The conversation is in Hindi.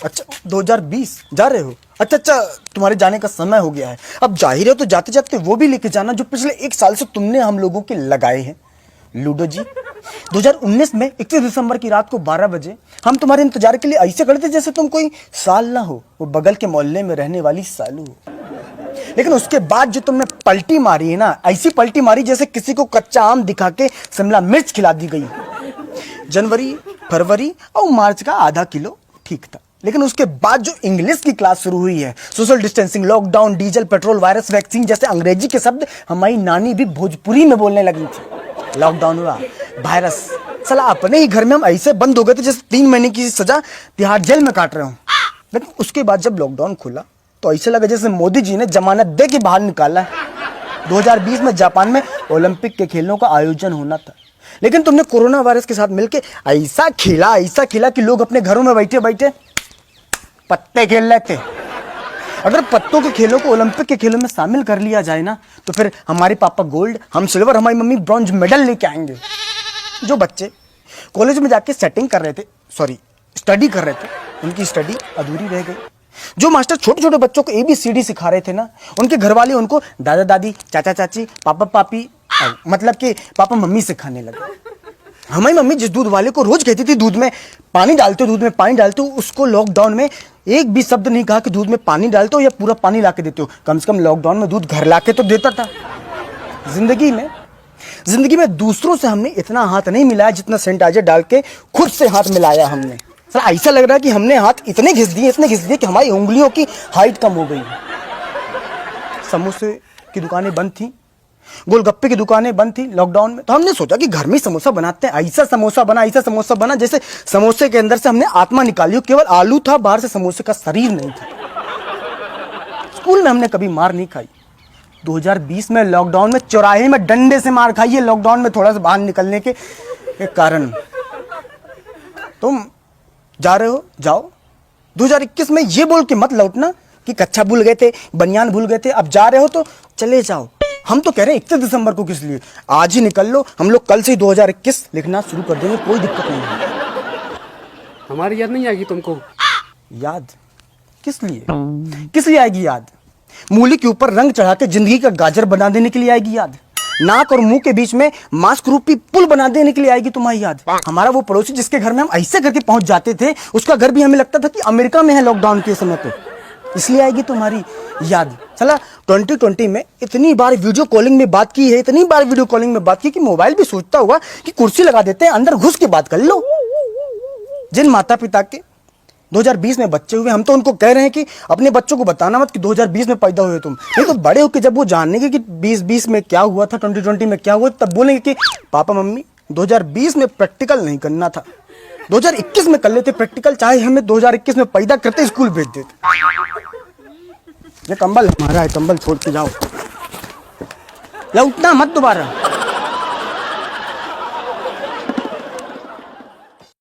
अच्छा 2020 जा रहे हो? अच्छा, तुम्हारे जाने का समय हो गया है। अब जाहिर है तो जाते जाते वो भी लेके जाना जो पिछले 1 साल से तुमने हम लोगों के लगाए हैं। लूडो जी, 2019 में 31 दिसंबर की रात को 12 बजे हम तुम्हारे इंतजार के लिए ऐसे खड़े थे जैसे तुम कोई साल ना हो, वो बगल के मोहल्ले में रहने वाली सालू हो। लेकिन उसके बाद जो तुमने पलटी मारी है ना, ऐसी पलटी मारी जैसे किसी को कच्चा आम दिखा के शिमला मिर्च खिला दी गई। जनवरी, फरवरी और मार्च का आधा किलो ठीक था, लेकिन उसके बाद जो इंग्लिश की क्लास शुरू हुई है, social distancing, lockdown, diesel, petrol, virus, vaccine जैसे अंग्रेजी के शब्द हमारी नानी भी भोजपुरी में बोलने लगी थी। लॉकडाउन हुआ, वायरस, साला अपने ही घर में हम ऐसे बंद हो गए थे जैसे 3 महीने की सजा तिहाड़ जेल में काट रहे हो। लेकिन उसके बाद जब लॉकडाउन खुला तो ऐसे लगा जैसे मोदी जी ने जमानत दे के बाहर निकाला है। 2020 में जापान में ओलंपिक के खेलों का आयोजन होना था, लेकिन तुमने कोरोना वायरस के साथ मिलकर ऐसा खेला कि लोग अपने घरों में बैठे बैठे पत्ते खेल रहे थे। अगर पत्तों के खेलों को ओलंपिक के खेलों में शामिल कर लिया जाए ना, तो फिर हमारे पापा गोल्ड, हम सिल्वर, हमारी मम्मी ब्रॉन्ज मेडल लेके आएंगे। जो बच्चे कॉलेज में जाके स्टडी कर रहे थे, उनकी स्टडी अधूरी रह गई। जो मास्टर छोटे छोटे बच्चों को ABCD सिखा रहे थे ना, उनके घर वाले उनको दादा दादी, चाचा चाची, पापा पापी, मतलब कि पापा मम्मी सिखाने लगे। हमारी मम्मी जिस दूध वाले को रोज कहती थी दूध में पानी डालते हो, उसको लॉकडाउन में एक भी शब्द नहीं कहा कि दूध में पानी डालते हो या पूरा पानी ला के देते हो। कम से कम लॉकडाउन में दूध घर ला के तो देता था। जिंदगी में दूसरों से हमने इतना हाथ नहीं मिलाया जितना सैनिटाइजर डाल के खुद से हाथ मिलाया हमने। सर ऐसा लग रहा है कि हमने हाथ इतने घिस दिए कि हमारी उंगलियों की हाइट कम हो गई। समोसे की दुकानें बंद थी, गोलगप्पे की दुकानें बंद थी लॉकडाउन में, तो हमने सोचा कि घर में समोसा बनाते हैं। ऐसा समोसा बना जैसे समोसे के अंदर से हमने आत्मा निकाली हो, केवल आलू था, बाहर से समोसे का शरीर नहीं था। स्कूल में हमने कभी मार नहीं खाई। 2020 में लॉकडाउन में चौराहे में डंडे से मार खाई है, लॉकडाउन में थोड़ा सा बाहर निकलने के कारण। तुम जा रहे हो, जाओ। 2021 में ये बोल के मत लौटना कि कच्छा भूल गए थे, बनियान भूल गए थे। अब जा रहे हो तो चले जाओ। हम तो कह रहे हैं 31 दिसंबर को किस लिए, आज ही निकल लो। हम लोग कल से ही 2021 लिखना शुरू कर देंगे, कोई दिक्कत नहीं है। हमारी याद नहीं आएगी तुमको? याद किस लिए आएगी याद? मूली के ऊपर रंग चढ़ा के जिंदगी का गाजर बना देने के लिए आएगी याद। नाक और मुंह के बीच में मास्क रूपी पुल बना देने के लिए आएगी तुम्हारी याद। हमारा वो पड़ोसी जिसके घर में हम ऐसे करके पहुंच जाते थे, उसका घर भी हमें लगता था कि अमेरिका में है लॉकडाउन के समय पे, इसलिए आएगी तुम्हारी याद। चला 2020 में इतनी बार वीडियो कॉलिंग में बात की है, कि मोबाइल भी सोचता हुआ कि कुर्सी लगा देते हैं, अंदर घुस के बात कर लो। जिन माता पिता के 2020 में बच्चे हुए, हम तो उनको कह रहे हैं कि अपने बच्चों को बताना मत कि 2020 में पैदा हुए तुम। नहीं तो बड़े होकर जब वो जानेंगे कि 2020 में क्या हुआ था, 2020 में क्या हुआ, तब बोलेंगे कि पापा मम्मी 2020 में प्रैक्टिकल नहीं करना था, 2021 में कर लेते प्रैक्टिकल, चाहे हमें 2021 में पैदा करते स्कूल भेज देते। ये कंबल हमारा है, कंबल छोड़ के जाओ, लौटना मत दोबारा।